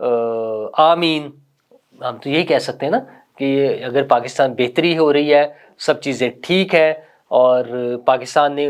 آمین. ہم تو یہی کہہ سکتے ہیں نا کہ اگر پاکستان بہتری ہو رہی ہے, سب چیزیں ٹھیک ہے اور پاکستان نے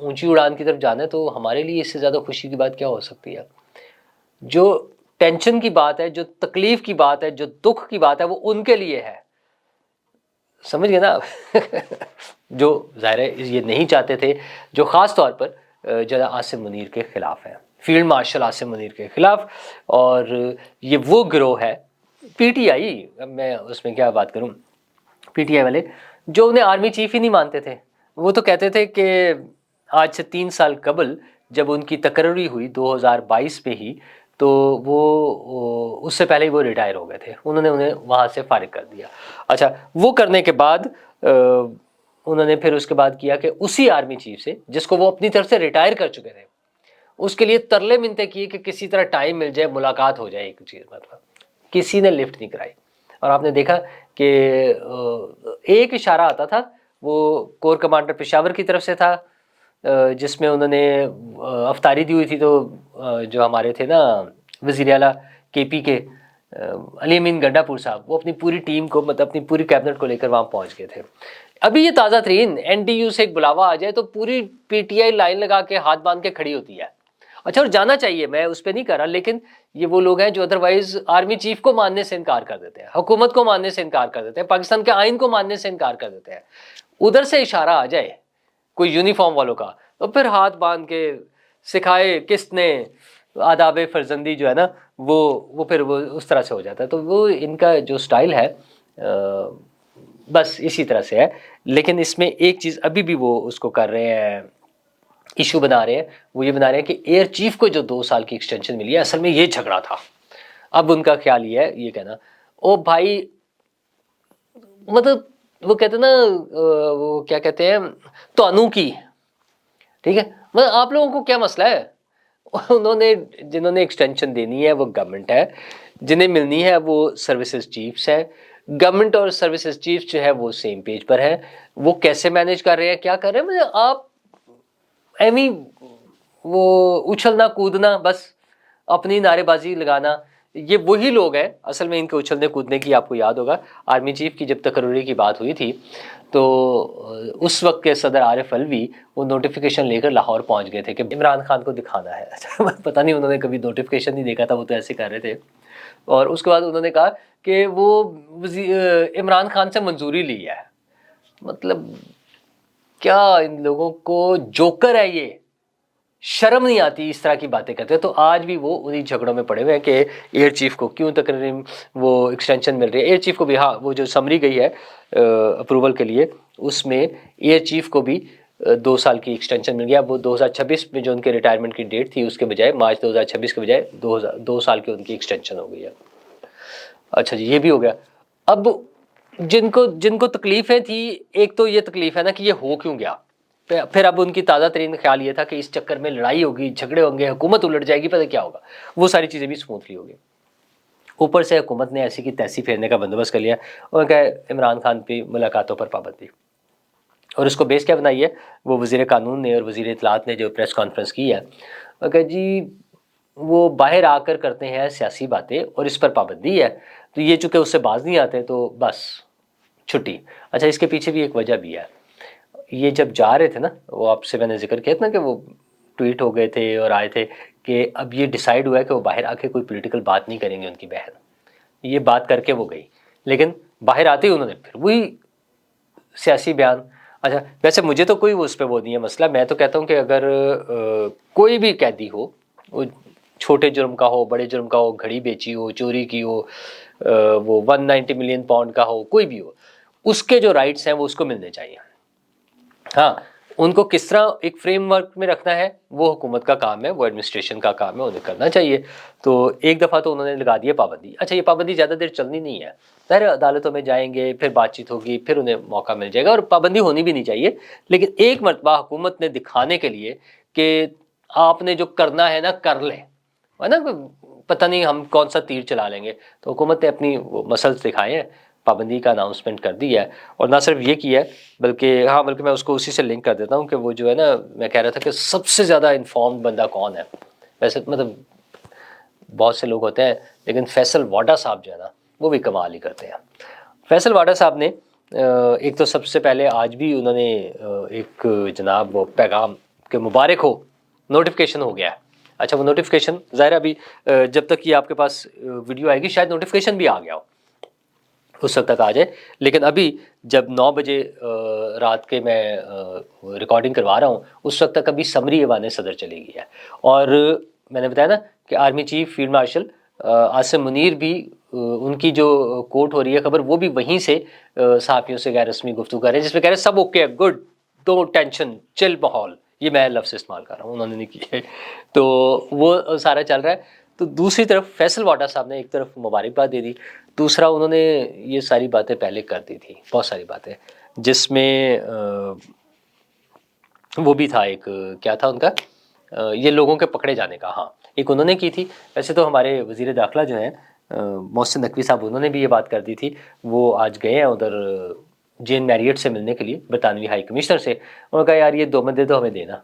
اونچی اڑان کی طرف جانا ہے, تو ہمارے لیے اس سے زیادہ خوشی کی بات کیا ہو سکتی ہے؟ جو ٹینشن کی بات ہے, جو تکلیف کی بات ہے, جو دکھ کی بات ہے, وہ ان کے لیے ہے. سمجھ گئے نا جو ظاہر ہے یہ نہیں چاہتے تھے, جو خاص طور پر جنرل عاصم منیر کے خلاف ہیں, فیلڈ مارشل عاصم منیر کے خلاف. اور یہ وہ گروہ ہے پی ٹی آئی, میں اس میں کیا بات کروں, پی ٹی آئی والے جو انہیں آرمی چیف ہی نہیں مانتے تھے. وہ تو کہتے تھے کہ آج سے 3 سال قبل جب ان کی تقرری ہوئی 2022 میں ہی, تو وہ اس سے پہلے ہی وہ ریٹائر ہو گئے تھے, انہوں نے انہیں وہاں سے فارغ کر دیا. اچھا, وہ کرنے کے بعد انہوں نے پھر اس کے بعد کیا کہ اسی آرمی چیف سے جس کو وہ اپنی طرف سے ریٹائر کر چکے تھے, اس کے لیے ترلے منتے کیے کہ کسی طرح ٹائم مل جائے, ملاقات ہو جائے. ایک چیز مطلب کسی نے لفٹ نہیں کرائی. اور آپ نے دیکھا کہ ایک اشارہ آتا تھا, وہ کور کمانڈر پشاور کی طرف سے تھا, جس میں انہوں نے افطاری دی ہوئی تھی. تو جو ہمارے تھے نا وزیر اعلیٰ کے پی کے علی امین گنڈا پور صاحب, وہ اپنی پوری ٹیم کو مطلب اپنی پوری کیبنٹ کو لے کر وہاں پہنچ گئے تھے. ابھی یہ تازہ ترین این ڈی یو سے ایک بلاوا آ جائے تو پوری پی ٹی آئی لائن لگا کے ہاتھ باندھ کے کھڑی ہوتی ہے. اچھا, اور جانا چاہیے, میں اس پہ نہیں کر رہا, لیکن یہ وہ لوگ ہیں جو ادروائز آرمی چیف کو ماننے سے انکار کر دیتے ہیں, حکومت کو ماننے سے انکار کر دیتے ہیں, پاکستان کے آئین کو ماننے سے انکار کر دیتے ہیں. ادھر سے اشارہ آ جائے کوئی یونیفارم والوں کا تو پھر ہاتھ باندھ کے سکھائے کس نے آداب فرزندی جو ہے نا, وہ پھر وہ اس طرح سے ہو جاتا ہے. تو وہ ان کا جو سٹائل ہے بس اسی طرح سے ہے. لیکن اس میں ایک چیز ابھی بھی وہ اس کو کر رہے ہیں, ایشو بنا رہے ہیں, وہ یہ بنا رہے ہیں کہ ایئر چیف کو جو 2 سال کی ایکسٹینشن ملی ہے, اصل میں یہ جھگڑا تھا. اب ان کا خیال یہ ہے, یہ کہنا او بھائی, مطلب وہ کہتے ہیں نا, وہ کیا کہتے ہیں, توانو کی, ٹھیک ہے, مطلب آپ لوگوں کو کیا مسئلہ ہے؟ جنہوں نے ایکسٹینشن دینی ہے وہ گورنمنٹ ہے, جنہیں ملنی ہے وہ سروسز چیفز ہیں. گورنمنٹ اور سروسز چیف جو ہے وہ سیم پیج پر ہے. وہ کیسے مینیج کر رہے ہیں, کیا کر رہے ہیں, مطلب آپ ایویں وہ اچھلنا کودنا, بس اپنی نعرے بازی لگانا, یہ وہی لوگ ہیں اصل میں ان کے اچھلنے کودنے کی. آپ کو یاد ہوگا آرمی چیف کی جب تقرری کی بات ہوئی تھی تو اس وقت کے صدر عارف الوی وہ نوٹیفیکیشن لے کر لاہور پہنچ گئے تھے کہ عمران خان کو دکھانا ہے. پتہ نہیں انہوں نے کبھی نوٹیفیکیشن نہیں دیکھا تھا, وہ تو ایسے کر رہے تھے. اور اس کے بعد انہوں نے کہا کہ وہ عمران خان سے منظوری لی ہے. مطلب کیا ان لوگوں کو جوکر ہے یہ, شرم نہیں آتی اس طرح کی باتیں کرتے ہیں. تو آج بھی وہ انہی جھگڑوں میں پڑے ہوئے ہیں کہ ایئر چیف کو کیوں تقرری وہ ایکسٹینشن مل رہی ہے. ایئر چیف کو بھی, ہاں, وہ جو سمری گئی ہے اپروول کے لیے, اس میں ایئر چیف کو بھی 2 سال کی ایکسٹینشن مل گیا. وہ 2026 میں جو ان کے ریٹائرمنٹ کی ڈیٹ تھی اس کے بجائے مارچ 2026 کے بجائے 2 سال کی ان کی ایکسٹینشن ہو گئی ہے. اچھا جی, یہ بھی ہو گیا. اب جن کو تکلیفیں تھی, ایک تو یہ تکلیف ہے نا کہ یہ ہو کیوں گیا. پھر اب ان کی تازہ ترین خیال یہ تھا کہ اس چکر میں لڑائی ہوگی, جھگڑے ہوں گے, حکومت الٹ جائے گی, پتہ کیا ہوگا. وہ ساری چیزیں بھی اسموتھلی ہوگی. اوپر سے حکومت نے ایسی کی تیسی پھیرنے کا بندوبست کر لیا, اور کہ عمران خان پہ ملاقاتوں پر پابندی. اور اس کو بیس کیا بنائی ہے, وہ وزیر قانون نے اور وزیر اطلاعات نے جو پریس کانفرنس کی ہے, کہ جی وہ باہر آ کر کرتے ہیں سیاسی باتیں اور اس پر پابندی ہے, تو یہ چونکہ اس سے باز نہیں آتے تو بس چھٹی. اچھا, اس کے پیچھے بھی ایک وجہ بھی ہے. یہ جب جا رہے تھے نا, وہ آپ سے میں نے ذکر کیا تھا نا کہ وہ ٹویٹ ہو گئے تھے اور آئے تھے کہ اب یہ ڈیسائیڈ ہوا ہے کہ وہ باہر آ کے کوئی پولیٹیکل بات نہیں کریں گے. ان کی بہن یہ بات کر کے وہ گئی, لیکن باہر آتے ہی انہوں نے پھر وہی سیاسی بیان. اچھا, ویسے مجھے تو کوئی اس پہ وہ نہیں ہے مسئلہ. میں تو کہتا ہوں کہ اگر کوئی بھی قیدی ہو, وہ چھوٹے جرم کا ہو, بڑے جرم کا ہو, گھڑی بیچی ہو, چوری کی ہو, وہ 190 ملین پاؤنڈ کا ہو, کوئی بھی ہو, اس کے جو رائٹس ہیں وہ اس کو ملنے چاہیے. ہاں, ان کو کس طرح ایک فریم ورک میں رکھنا ہے وہ حکومت کا کام ہے, وہ ایڈمنسٹریشن کا کام ہے, انہیں کرنا چاہیے. تو ایک دفعہ تو انہوں نے لگا دیا پابندی. اچھا, یہ پابندی زیادہ دیر چلنی نہیں ہے, ظاہر عدالتوں میں جائیں گے, پھر بات چیت ہوگی, پھر انہیں موقع مل جائے گا, اور پابندی ہونی بھی نہیں چاہیے. لیکن ایک مرتبہ حکومت نے دکھانے کے لیے کہ آپ نے جو کرنا ہے نا کر لیں, ہے نا, پتہ نہیں ہم کون سا تیر چلا لیں گے. تو حکومت نے اپنی وہ مسلس دکھائے ہیں, پابندی کا اناؤنسمنٹ کر دی ہے. اور نہ صرف یہ کیا ہے بلکہ میں اس کو اسی سے لنک کر دیتا ہوں کہ وہ جو ہے نا, میں کہہ رہا تھا کہ سب سے زیادہ انفارمڈ بندہ کون ہے. ویسے مطلب بہت سے لوگ ہوتے ہیں لیکن فیصل واڈا صاحب جو ہے نا وہ بھی کمال ہی کرتے ہیں. فیصل واڈا صاحب نے ایک تو سب سے پہلے آج بھی انہوں نے ایک جناب وہ پیغام کہ مبارک ہو نوٹیفیکیشن ہو گیا ہے. اچھا وہ نوٹیفیکیشن ظاہر ابھی جب تک یہ آپ کے پاس ویڈیو آئے گی شاید نوٹیفیکیشن بھی آ گیا ہو, اس وقت تک آ جائے. لیکن ابھی جب 9 بجے رات کے میں ریکارڈنگ کروا رہا ہوں اس وقت تک ابھی سمری ایوان صدر چلی گئی ہے. اور میں نے بتایا نا کہ army chief field marshal Asim Munir بھی ان کی جو کوٹ ہو رہی ہے خبر وہ بھی وہیں سے صحافیوں سے غیر رسمی گفتگو کر رہے ہیں جس میں کہہ رہے ہیں سب اوکے گڈ دو ٹینشن چل ماحول. یہ میں لفظ استعمال کر رہا ہوں, انہوں نے نہیں کی ہے. تو وہ سارا چل رہا ہے. تو دوسری طرف فیصل واڈا صاحب نے ایک طرف مبارکباد دے دی, دوسرا انہوں نے یہ ساری باتیں پہلے کر دی تھی, بہت ساری باتیں جس میں وہ بھی تھا ایک کیا تھا ان کا یہ لوگوں کے پکڑے جانے کا. ہاں ایک انہوں نے کی تھی. ویسے تو ہمارے وزیر داخلہ جو ہیں محسن نقوی صاحب انہوں نے بھی یہ بات کر دی تھی. وہ آج گئے ہیں ادھر جین میریٹ سے ملنے کے لیے برطانوی ہائی کمشنر سے. انہوں نے کہا یار یہ 2 بندے تو ہمیں دینا,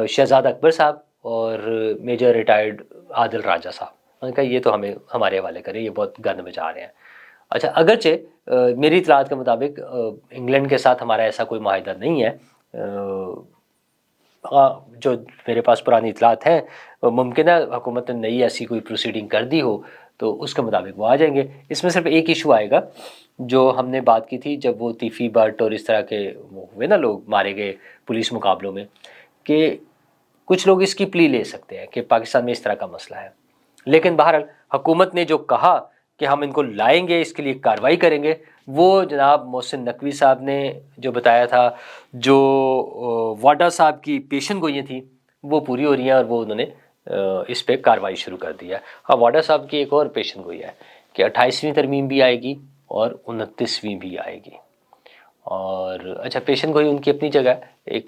شہزاد اکبر صاحب اور میجر ریٹائرڈ عادل راجہ صاحب. انہوں نے کہا یہ تو ہمیں ہمارے حوالے کریں, یہ بہت گند بجا رہے ہیں. اچھا اگرچہ میری اطلاعات کے مطابق انگلینڈ کے ساتھ ہمارا ایسا کوئی معاہدہ نہیں ہے, جو میرے پاس پرانی اطلاعات ہیں ممکن ہے حکومت نے نئی ایسی کوئی پروسیڈنگ کر دی ہو تو اس کے مطابق وہ آ جائیں گے. اس میں صرف ایک ایشو آئے گا جو ہم نے بات کی تھی جب وہ تیفی بٹ اور اس طرح کے وہ ہوئے نا لوگ مارے گئے پولیس مقابلوں میں, کہ کچھ لوگ اس کی پلی لے سکتے ہیں کہ پاکستان میں اس طرح کا مسئلہ ہے. لیکن بہرحال حکومت نے جو کہا کہ ہم ان کو لائیں گے اس کے لیے کارروائی کریں گے, وہ جناب محسن نقوی صاحب نے جو بتایا تھا جو واڈا صاحب کی پیشن گوئیاں تھیں وہ پوری ہو رہی ہیں اور وہ انہوں نے اس پہ کارروائی شروع کر دی ہے. ہاں واڈا صاحب کی ایک اور پیشن گوئی ہے کہ 28ویں ترمیم بھی آئے گی اور 29ویں بھی آئے گی. اور اچھا پیشن گوئی ان کی اپنی جگہ ہے, ایک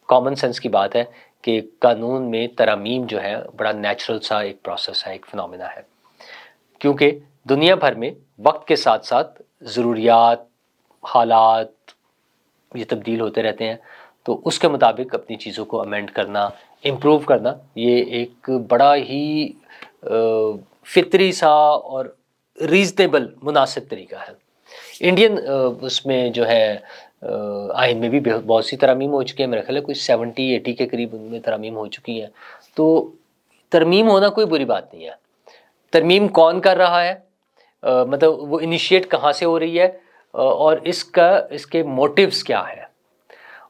کامن سینس کی بات ہے کہ قانون میں ترامیم جو ہے بڑا نیچرل سا ایک پروسیس ہے, ایک فنومینا ہے, کیونکہ دنیا بھر میں وقت کے ساتھ ساتھ ضروریات حالات یہ تبدیل ہوتے رہتے ہیں. تو اس کے مطابق اپنی چیزوں کو امینڈ کرنا امپروو کرنا یہ ایک بڑا ہی فطری سا اور ریزنیبل مناسب طریقہ ہے. انڈین اس میں جو ہے آئین میں بھی بہت سی ترامیم ہو چکی ہیں, میرا خیال ہے کوئی 70-80 کے قریب ان میں ترامیم ہو چکی ہیں. تو ترمیم ہونا کوئی بری بات نہیں ہے. ترمیم کون کر رہا ہے, مطلب وہ انیشیٹ کہاں سے ہو رہی ہے اور اس کے موٹیوز کیا ہے,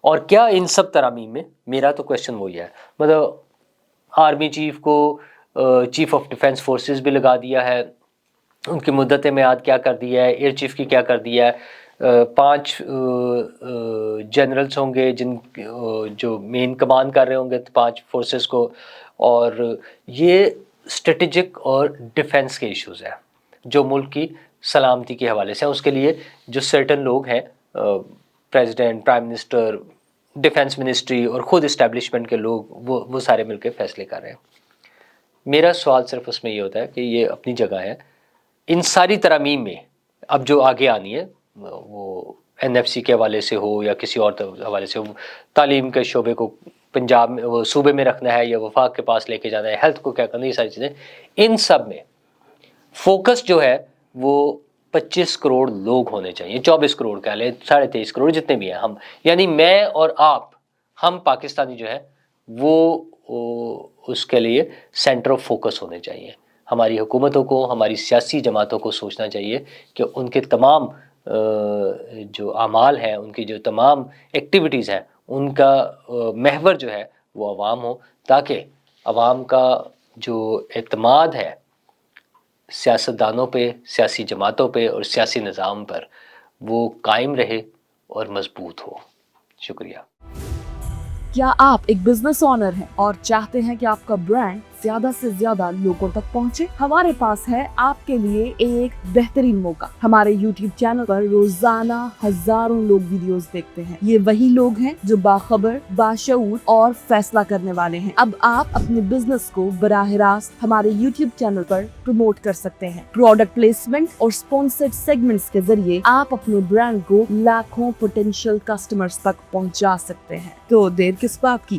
اور کیا ان سب ترامیم میں میرا تو کویشچن وہی ہے. مطلب آرمی چیف کو چیف آف ڈیفنس فورسز بھی لگا دیا ہے, ان کی مدت میعاد کیا کر دی ہے, ایئر چیف کی کیا کر دی ہے, 5 جنرلز ہوں گے جن جو مین کمان کر رہے ہوں گے 5 فورسز کو, اور یہ اسٹریٹجک اور ڈیفنس کے ایشوز ہیں جو ملک کی سلامتی کے حوالے سے ہیں. اس کے لیے جو سرٹن لوگ ہیں president, prime minister, defence ministry اور خود اسٹیبلشمنٹ کے لوگ وہ سارے مل کے فیصلے کر رہے ہیں. میرا سوال صرف اس میں یہ ہوتا ہے کہ یہ اپنی جگہ ہے. ان ساری ترامیم میں اب جو آگے آنی ہے وہ NFC کے حوالے سے ہو یا کسی اور حوالے سے ہو, تعلیم کے شعبے کو پنجاب میں وہ صوبے میں رکھنا ہے یا وفاق کے پاس لے کے جانا ہے, ہیلتھ کو کیا کرنا ہے, یہ ساری چیزیں, ان سب میں فوکس جو ہے وہ 25 کروڑ لوگ ہونے چاہیے, 24 کروڑ کہہ لیں, 23.5 کروڑ جتنے بھی ہیں ہم, یعنی میں اور آپ, ہم پاکستانی جو ہے وہ اس کے لیے سینٹر آف فوکس ہونے چاہیے. ہماری حکومتوں کو, ہماری سیاسی جماعتوں کو سوچنا چاہیے کہ ان کے تمام جو اعمال ہیں, ان کی جو تمام ایکٹیویٹیز ہیں, ان کا محور جو ہے وہ عوام ہو, تاکہ عوام کا جو اعتماد ہے سیاستدانوں پہ, سیاسی جماعتوں پہ اور سیاسی نظام پر وہ قائم رہے اور مضبوط ہو. شکریہ. کیا آپ ایک بزنس اونر ہیں اور چاہتے ہیں کہ آپ کا برانڈ زیادہ سے زیادہ لوگوں تک پہنچے؟ ہمارے پاس ہے آپ کے لیے ایک بہترین موقع. ہمارے YouTube چینل پر روزانہ ہزاروں لوگ ویڈیوز دیکھتے ہیں. یہ وہی لوگ ہیں جو باخبر, باشعور اور فیصلہ کرنے والے ہیں. اب آپ اپنے بزنس کو براہ راست ہمارے YouTube چینل پر پروموٹ کر سکتے ہیں. پروڈکٹ پلیسمنٹ اور اسپانسرڈ سیگمنٹس کے ذریعے آپ اپنے برانڈ کو لاکھوں پوٹینشیل کسٹمرز تک پہنچا سکتے ہیں. تو دیر کس بات کی,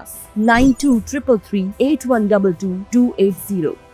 us 923338122280.